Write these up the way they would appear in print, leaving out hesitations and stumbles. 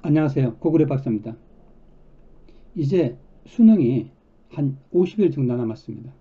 안녕하세요. 고구려 박사입니다. 이제 수능이 한 50일 정도 남았습니다.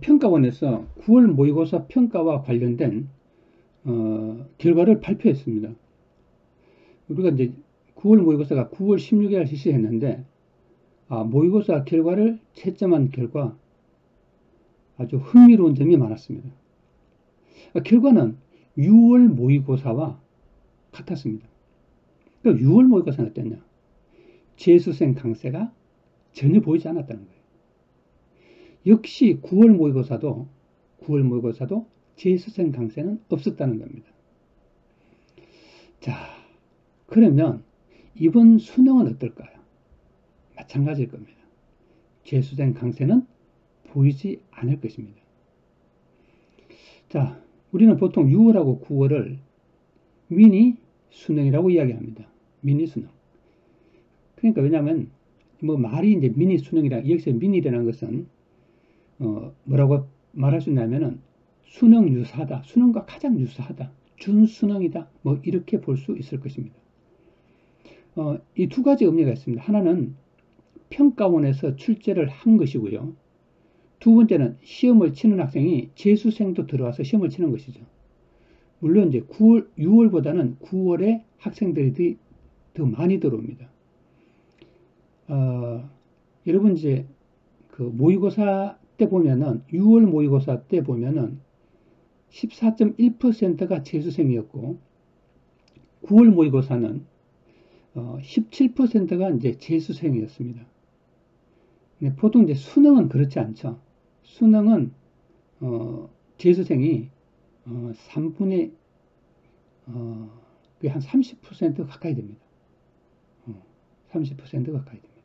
평가원에서 9월 모의고사 평가와 관련된 결과를 발표했습니다. 우리가 이제 9월 모의고사가 9월 16일 실시했는데 모의고사 결과를 채점한 결과 아주 흥미로운 점이 많았습니다. 결과는 6월 모의고사와 같았습니다. 6월 모의고사는 어땠냐? 재수생 강세가 전혀 보이지 않았다는 거예요. 역시 9월 모의고사도 재수생 강세는 없었다는 겁니다. 자, 그러면 이번 수능은 어떨까요? 마찬가지일 겁니다. 재수생 강세는 보이지 않을 것입니다. 자, 우리는 보통 6월하고 9월을 미니 수능이라고 이야기합니다. 미니 수능. 그러니까 왜냐하면 말이 이제 미니 수능이라, 여기서 미니라는 것은 뭐라고 말할 수 있냐면은 수능 유사하다, 수능과 가장 유사하다, 준수능이다, 이렇게 볼 수 있을 것입니다. 이 두 가지 의미가 있습니다. 하나는 평가원에서 출제를 한 것이고요. 두 번째는 시험을 치는 학생이 재수생도 들어와서 시험을 치는 것이죠. 물론 이제 6월보다는 9월에 학생들이 더 많이 들어옵니다. 여러분 이제 그 모의고사 때 보면은 6월 모의고사 때 보면은 14.1%가 재수생이었고 9월 모의고사는 17%가 이제 재수생이었습니다. 근데 보통 이제 수능은 그렇지 않죠. 수능은 재수생이 3분의 한 30% 가까이 됩니다. 30% 가까이 됩니다.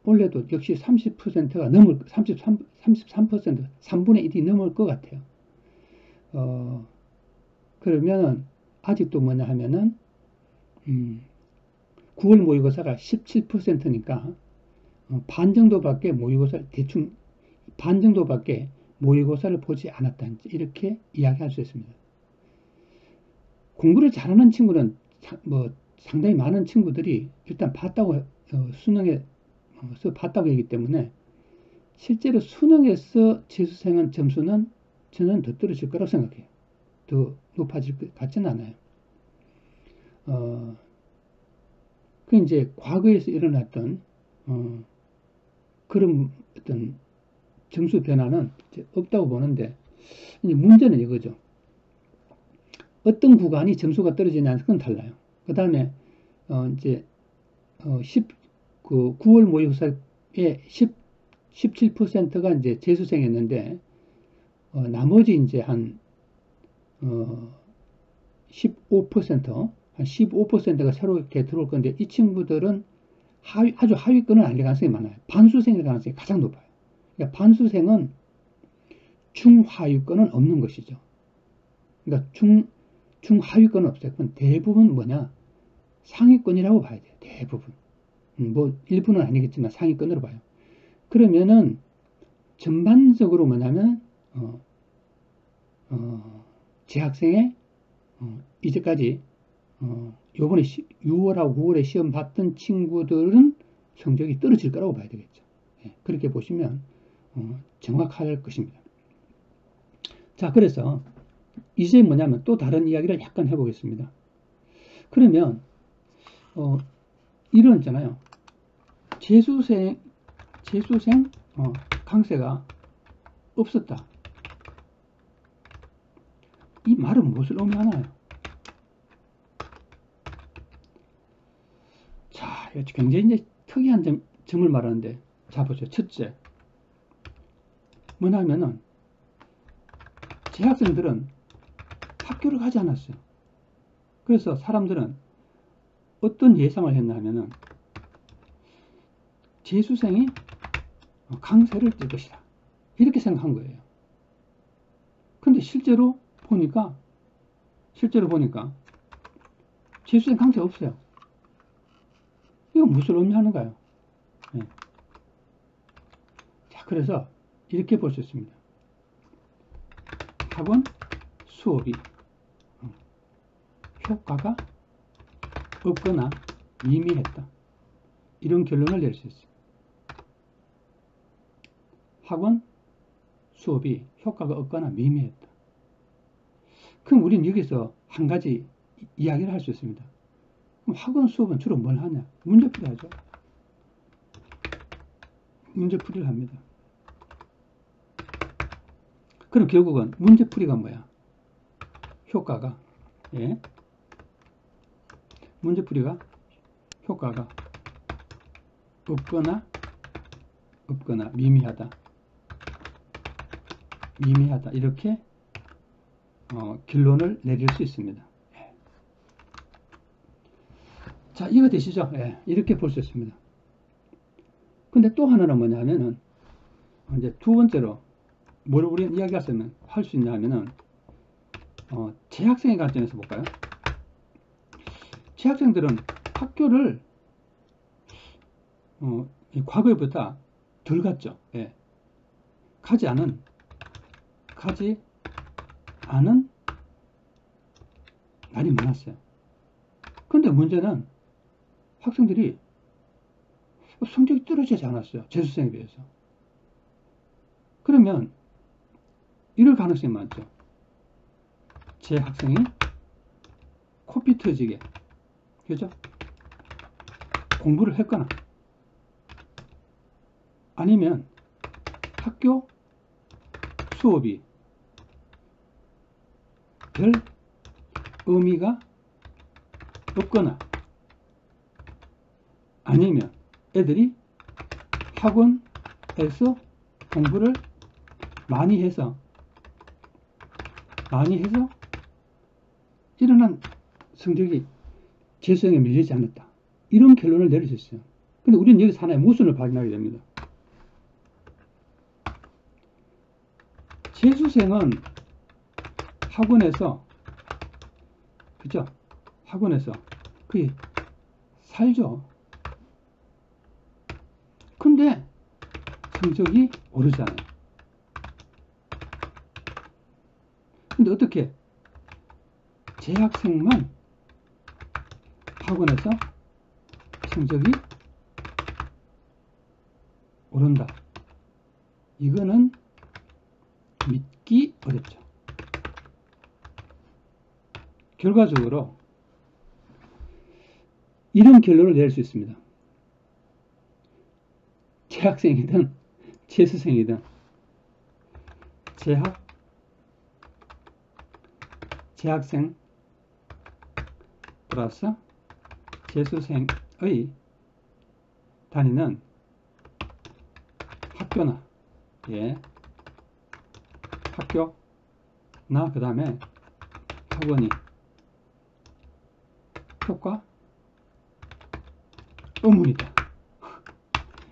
올해도 역시 30%가 넘을, 33%, 3분의 1이 넘을 것 같아요. 그러면은, 아직도 뭐냐 하면은, 9월 모의고사가 17%니까, 반 정도밖에 모의고사를 보지 않았다. 이렇게 이야기할 수 있습니다. 공부를 잘하는 친구는, 상당히 많은 친구들이 일단 봤다고, 수능에서 봤다고 하기 때문에 실제로 수능에서 재수생한 점수는 저는 더 떨어질 거라고 생각해요. 더 높아질 것 같지는 않아요. 그 이제 과거에서 일어났던 그런 어떤 점수 변화는 없다고 보는데 이제 문제는 이거죠. 어떤 구간이 점수가 떨어지냐는 건 달라요. 그 다음에 이제 9월 모의고사에 17%가 이제 재수생이었는데 나머지 이제 한 15%가 새로 이렇게 들어올 건데 이 친구들은 아주 하위권은 아닐 가능성이 많아요. 반수생일 가능성이 가장 높아요. 그러니까 반수생은 중하위권은 없는 것이죠. 그러니까 중하위권은 없어요. 그건 대부분 뭐냐? 상위권이라고 봐야 돼요. 대부분. 일부는 아니겠지만 상위권으로 봐요. 그러면은 전반적으로 뭐냐면 재학생의 이제까지 요번에 6월하고 9월에 시험 봤던 친구들은 성적이 떨어질 거라고 봐야 되겠죠. 그렇게 보시면 정확할 것입니다. 자, 그래서 이제 뭐냐면 또 다른 이야기를 약간 해보겠습니다. 그러면 이런 있잖아요. 재수생 강세가 없었다. 이 말은 무엇을 의미하나요? 자, 굉장히 이제 특이한 점을 말하는데, 자 보죠. 첫째, 뭐냐면은 재학생들은 학교를 가지 않았어요. 그래서 사람들은 어떤 예상을 했나 하면은 재수생이 강세를 뜰 것이다. 이렇게 생각한 거예요. 근데 실제로 보니까 재수생 강세가 없어요. 이거 무엇을 의미하는가요? 네. 자, 그래서 이렇게 볼 수 있습니다. 학원 수업이 효과가 없거나 미미했다. 이런 결론을 낼 수 있어요. 학원 수업이 효과가 없거나 미미했다. 그럼 우리는 여기서 한 가지 이야기를 할 수 있습니다. 그럼 학원 수업은 주로 뭘 하냐? 문제풀이 하죠. 문제풀이를 합니다. 그럼 결국은 문제풀이가 뭐야? 효과가, 예? 문제풀이가 효과가 없거나 미미하다. 이렇게 결론을 내릴 수 있습니다. 예. 자, 이해가 되시죠? 예, 이렇게 볼 수 있습니다. 근데 또 하나는 뭐냐면은 이제 두 번째로 뭘 우리는 이야기할 할 수 있냐면은 재학생의 관점에서 볼까요? 재학생들은 학교를 과거보다 덜 갔죠. 예. 가지 않은 날이 많았어요. 근데 문제는 학생들이 성적이 떨어지지 않았어요. 재수생에 비해서. 그러면 이럴 가능성이 많죠. 재학생이 코피 터지게, 그죠? 공부를 했거나 아니면 학교 수업이 별 의미가 없거나 아니면 애들이 학원에서 공부를 많이 해서 일어난 성적이 재수생에 밀리지 않았다. 이런 결론을 내릴 수 있어요. 근데 우리는 여기서 하나의 모순을 발견하게 됩니다. 재수생은 학원에서, 그죠? 학원에서 거의 살죠. 근데 성적이 오르잖아요. 근데 어떻게 재학생만 학원에서 성적이 오른다. 이거는 믿기 어렵죠. 결과적으로 이런 결론을 내릴 수 있습니다. 재학생이든 재수생이든 재학생 플러스 재수생의 다니는 학교나, 예, 학교나 그 다음에 학원이 효과 의문이다.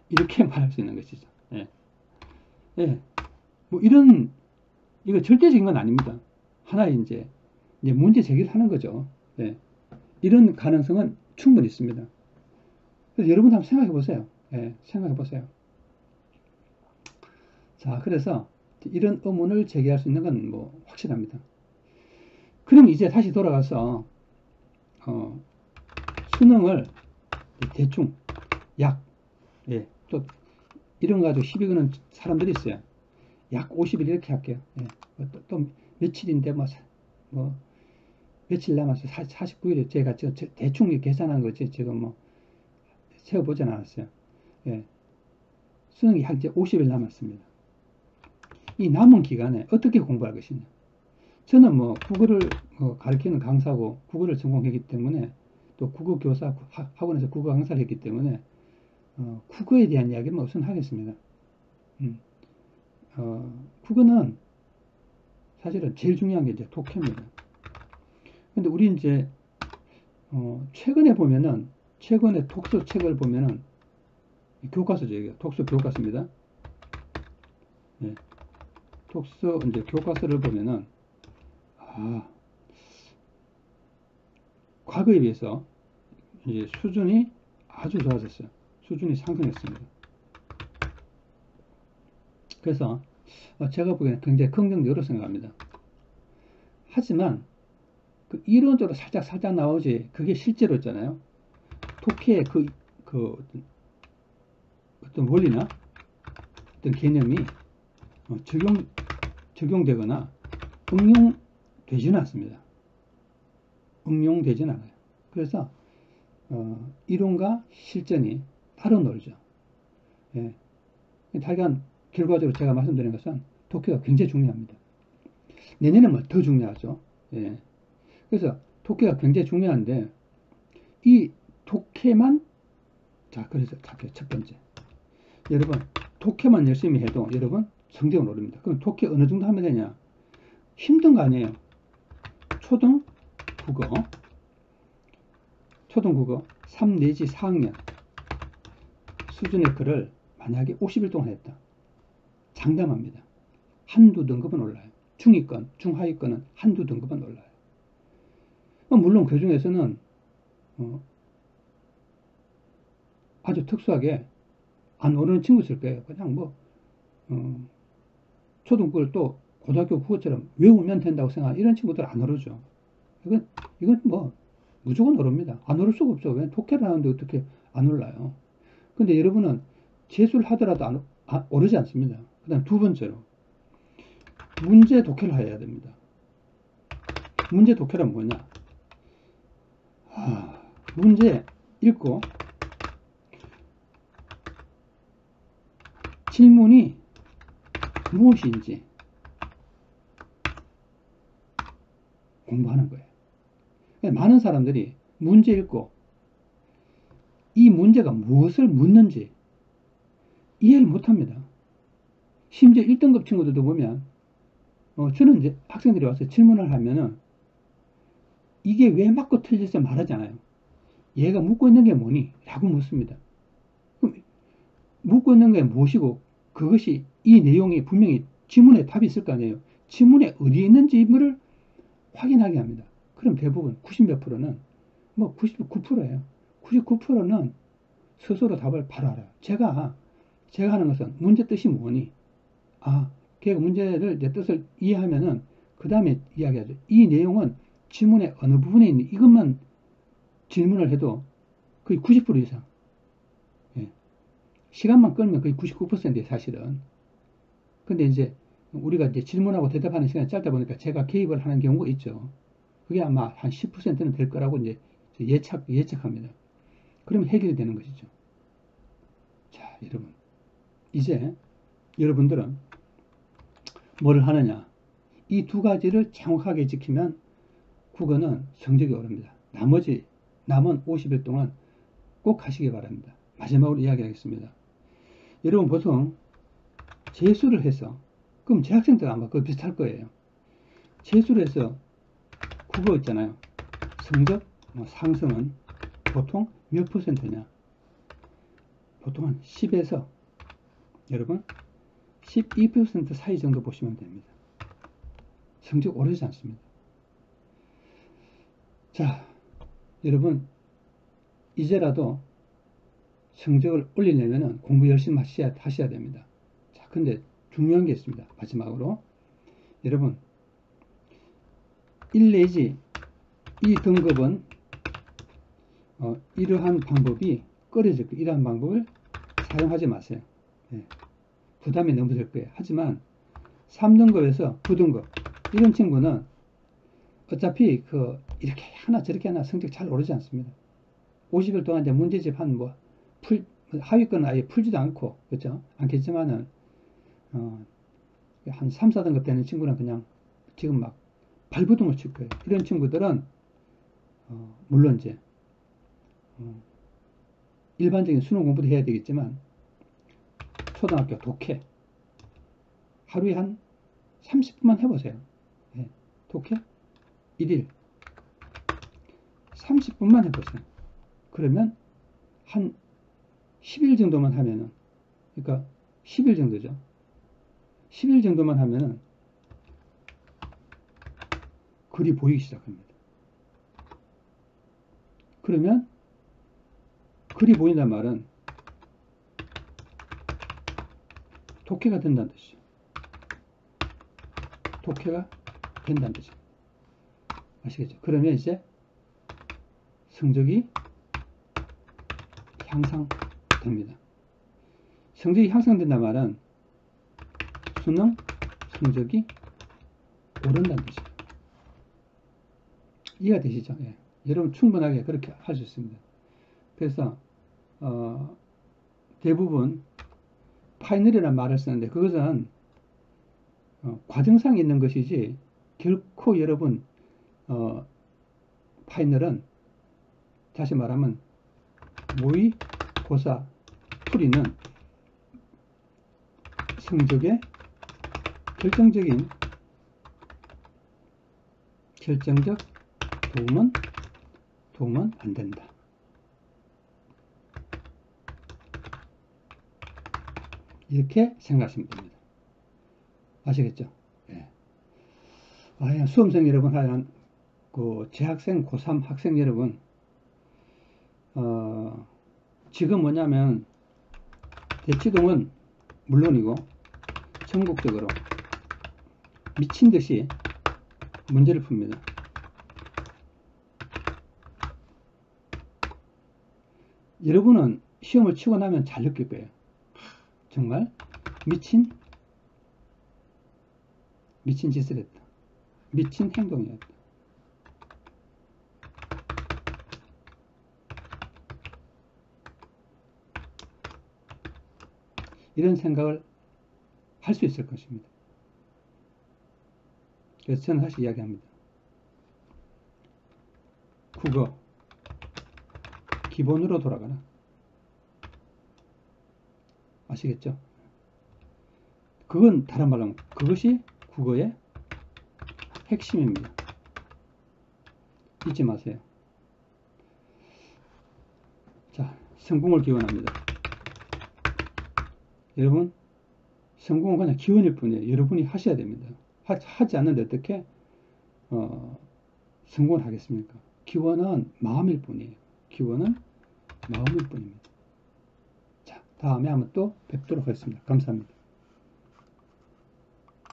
이렇게 말할 수 있는 것이죠. 예. 예. 뭐 이거 절대적인 건 아닙니다. 하나의 이제 문제 제기를 하는 거죠. 예. 이런 가능성은 충분히 있습니다. 그래서 여러분 한번 생각해 보세요. 예. 생각해 보세요. 자, 그래서 이런 의문을 제기할 수 있는 건 뭐 확실합니다. 그럼 이제 다시 돌아가서 수능을 대충 약, 예, 또 이런 거 가지고 시비 거는 사람들이 있어요. 약 50일 이렇게 할게요. 예, 또 며칠인데 뭐 며칠 남았어요. 49일에 제가 대충 계산한 거지 지금 뭐 세어보진 않았어요. 예, 수능이 한 이제 50일 남았습니다. 이 남은 기간에 어떻게 공부할 것이냐. 저는 뭐 국어를 가르치는 강사고 국어를 전공했기 때문에 또 국어 교사 학원에서 국어 강사를 했기 때문에 국어에 대한 이야기는 우선 하겠습니다. 국어는 사실은 제일 중요한 게 이제 독해입니다. 근데 우리 이제 최근에 독서책을 보면은 교과서죠. 이게 독서 교과서입니다. 네. 독서 이제 교과서를 보면은 과거에 비해서 이제 수준이 아주 좋아졌어요. 수준이 상승했습니다. 그래서 제가 보기에는 굉장히 긍정적으로 생각합니다. 하지만 그 이론적으로 살짝 나오지, 그게 실제로 있잖아요. 독해의 그 어떤 원리나 어떤 개념이 적용되거나 응용되지는 않습니다. 응용되지는 않아요. 그래서 이론과 실전이 따로 놀죠. 예. 하여간 결과적으로 제가 말씀드린 것은 독해가 굉장히 중요합니다. 내년에 뭐 더 중요하죠. 예. 그래서 독해가 굉장히 중요한데 이 독해만, 자, 그래서 첫 번째, 여러분 독해만 열심히 해도 여러분 성적은 오릅니다. 그럼 독해 어느 정도 하면 되냐? 힘든 거 아니에요. 초등국어 3 내지 4학년 수준의 글을 만약에 50일 동안 했다. 장담합니다. 한두 등급은 올라요. 중위권, 중하위권은 한두 등급은 올라요. 물론 그 중에서는 아주 특수하게 안 오르는 친구 있을 거예요. 그냥 초등국을 또 고등학교 국어처럼 외우면 된다고 생각하는 이런 친구들 안 오르죠. 이건 뭐 무조건 오릅니다. 안 오를 수가 없죠. 왜 독해를 하는데 어떻게 안 올라요? 근데 여러분은 재수를 하더라도 오르지 않습니다. 그 다음 두 번째로 문제 독해를 해야 됩니다. 문제 독해란 뭐냐? 문제 읽고 질문이 무엇인지 공부하는 거예요. 많은 사람들이 문제 읽고 이 문제가 무엇을 묻는지 이해를 못합니다. 심지어 1등급 친구들도 보면 저는 이제 학생들이 와서 질문을 하면은 이게 왜 맞고 틀릴지 말하잖아요. 얘가 묻고 있는 게 뭐니? 라고 묻습니다. 그럼 묻고 있는 게 무엇이고 그것이 이 내용이 분명히 지문에 답이 있을 거 아니에요. 지문에 어디에 있는지를 확인하게 합니다. 그럼 대부분 90몇 프로는 99%예요. 99%는 스스로 답을 바로 알아요. 제가 하는 것은 문제 뜻이 뭐니? 걔가 문제를 내 뜻을 이해하면은 그 다음에 이야기하죠. 이 내용은 지문의 어느 부분에 있는 이것만 질문을 해도 거의 90% 이상. 예. 시간만 끌면 거의 99%예요, 사실은. 근데 이제 우리가 이제 질문하고 대답하는 시간이 짧다 보니까 제가 개입을 하는 경우가 있죠. 그게 아마 한 10%는 될 거라고 이제 예측합니다. 그러면 해결이 되는 것이죠. 자, 여러분. 이제 여러분들은 뭐를 하느냐? 이 두 가지를 정확하게 지키면 국어는 성적이 오릅니다. 남은 50일 동안 꼭 하시기 바랍니다. 마지막으로 이야기하겠습니다. 여러분 보통 재수를 해서, 그럼 재학생들 아마 그거 비슷할 거예요. 재수를 해서 국어 있잖아요. 성적 상승은 보통 몇 %냐? 보통 한 10에서 여러분 12% 사이 정도 보시면 됩니다. 성적 오르지 않습니다. 자, 여러분 이제라도 성적을 올리려면 공부 열심히 하셔야 됩니다. 자, 근데 중요한 게 있습니다. 마지막으로 여러분 1 내지 2 등급은 이러한 방법이 꺼려질 거예요. 이러한 방법을 사용하지 마세요. 네. 부담이 너무 될 거예요. 하지만 3등급에서 9등급 이런 친구는 어차피 이렇게 하나 저렇게 하나 성적 잘 오르지 않습니다. 50일 동안 이제 문제집 하위권은 아예 풀지도 않고, 그렇죠? 않겠지만은, 한 3, 4등급 되는 친구는 그냥 지금 막 발버둥을 칠 거예요. 이런 친구들은, 물론 이제, 일반적인 수능 공부도 해야 되겠지만, 초등학교 독해, 하루에 한 30분만 해보세요. 네. 독해 1일 30분만 해보세요. 그러면 한 10일 정도만 하면은, 그러니까 10일 정도죠. 10일 정도만 하면은 글이 보이기 시작합니다. 그러면 글이 보인단 말은 독해가 된다는 뜻이죠. 독해가 된다는 뜻이죠. 아시겠죠? 그러면 이제 성적이 향상됩니다. 성적이 향상된다는 말은 수능 성적이 오른다는 뜻이에요. 이해가 되시죠? 예. 여러분 충분하게 그렇게 할 수 있습니다. 그래서 대부분 파이널이라는 말을 쓰는데 그것은 과정상에 있는 것이지 결코 여러분 파이널은 다시 말하면 모의고사 풀이는 성적의 결정적 도움은 안 된다. 이렇게 생각하시면 됩니다. 아시겠죠? 예. 수험생 여러분, 하여간 그 재학생 고3 학생 여러분, 지금 뭐냐면 대치동은 물론이고 전국적으로 미친 듯이 문제를 풉니다. 여러분은 시험을 치고 나면 잘 느낄 거예요. 정말 미친 짓을 했다. 미친 행동이었다. 이런 생각을 할 수 있을 것입니다. 그래서 저는 다시 이야기합니다. 국어 기본으로 돌아가라. 아시겠죠? 그건 다른 말로 하면 그것이 국어의 핵심입니다. 잊지 마세요. 자, 성공을 기원합니다. 여러분, 성공은 그냥 기원일 뿐이에요. 여러분이 하셔야 됩니다. 하지 않는데 어떻게 성공을 하겠습니까? 기원은 마음일 뿐이에요. 기원은 마음일 뿐입니다. 자, 다음에 한번 또 뵙도록 하겠습니다. 감사합니다.